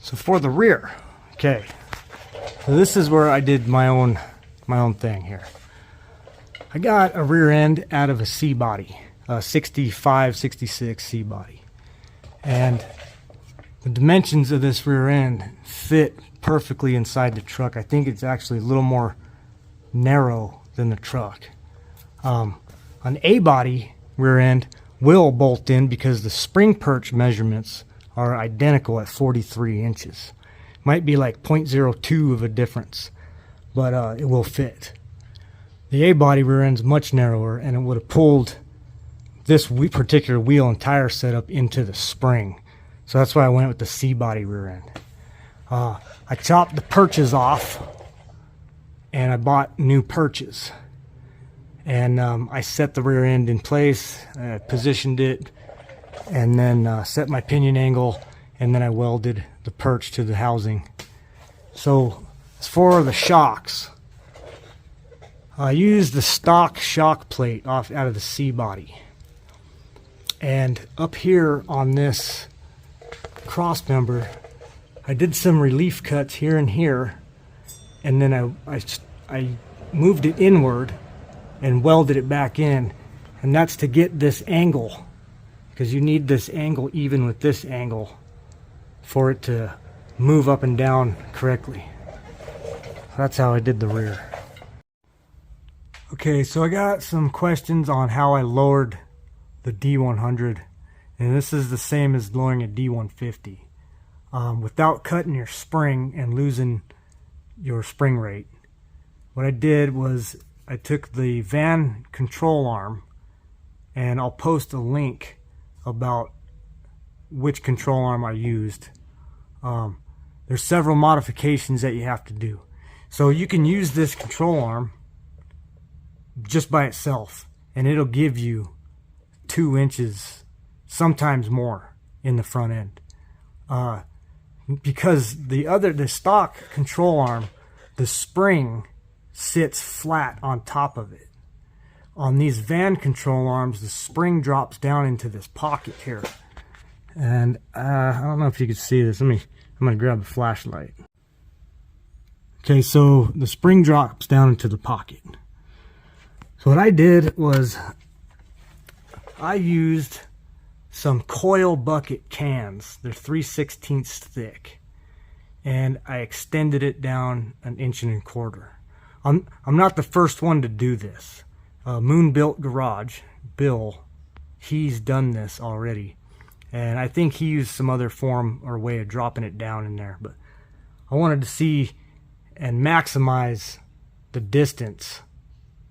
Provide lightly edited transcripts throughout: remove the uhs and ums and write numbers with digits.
So for the rear, okay, so this is where I did my own thing here. I got a rear end out of a C body, a 65, 66 C body, and the dimensions of this rear end fit perfectly inside the truck. I think it's actually a little more narrow than the truck. An A body rear end will bolt in because the spring perch measurements are identical at 43 inches. Might be like 0.02 of a difference, but it will fit. The A body rear end is much narrower, and it would have pulled this particular wheel and tire setup into the spring. So that's why I went with the C body rear end. I chopped the perches off, and I bought new perches. And I set the rear end in place, positioned it, and then set my pinion angle, and then I welded the perch to the housing. So as for the shocks, I used the stock shock plate out of the C body. And up here on this cross member, I did some relief cuts here and here, and then I moved it inward and welded it back in, and that's to get this angle, because you need this angle even with this angle for it to move up and down correctly. That's how I did the rear. Okay, so I got some questions on how I lowered the D100, and this is the same as lowering a D150 without cutting your spring and losing your spring rate. What I did was I took the van control arm, and I'll post a link about which control arm I used. There's several modifications that you have to do. So you can use this control arm just by itself, and it'll give you 2 inches, sometimes more, in the front end. Because the stock control arm, the spring sits flat on top of it. On these van control arms, the spring drops down into this pocket here. And I don't know if you can see this. I'm going to grab a flashlight. Okay, so the spring drops down into the pocket. So what I did was I used some coil bucket cans. They're 3/16 thick. And I extended it down 1.25 inches. I'm not the first one to do this. Moon Built Garage, Bill, he's done this already. And I think he used some other form or way of dropping it down in there. But I wanted to see and maximize the distance.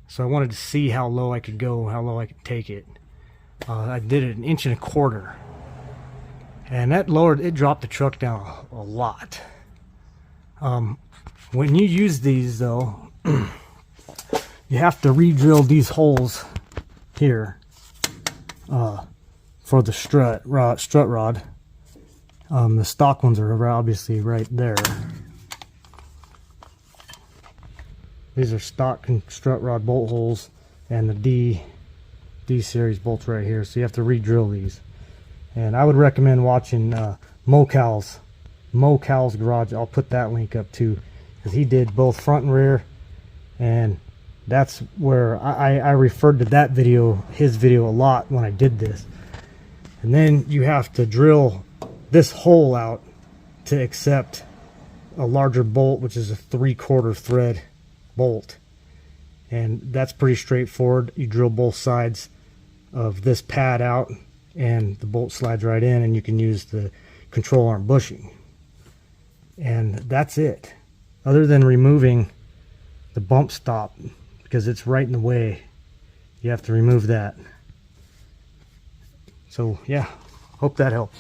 So I wanted to see how low I could go, how low I could take it. I did it 1.25 inches. And that lowered, it dropped the truck down a lot. When you use these though, you have to re-drill these holes here for the strut rod. The stock ones are obviously right there. These are stock strut rod bolt holes, and the D series bolts right here. So you have to re-drill these. And I would recommend watching Mo-Cal's Garage. I'll put that link up too, because he did both front and rear. And that's where I referred to that video, his video, a lot when I did this. And then you have to drill this hole out to accept a larger bolt, which is a 3/4 thread bolt. And that's pretty straightforward. You drill both sides of this pad out, and the bolt slides right in, and you can use the control arm bushing. And that's it. Other than removing the bump stop, because it's right in the way, you have to remove that. So yeah, hope that helps.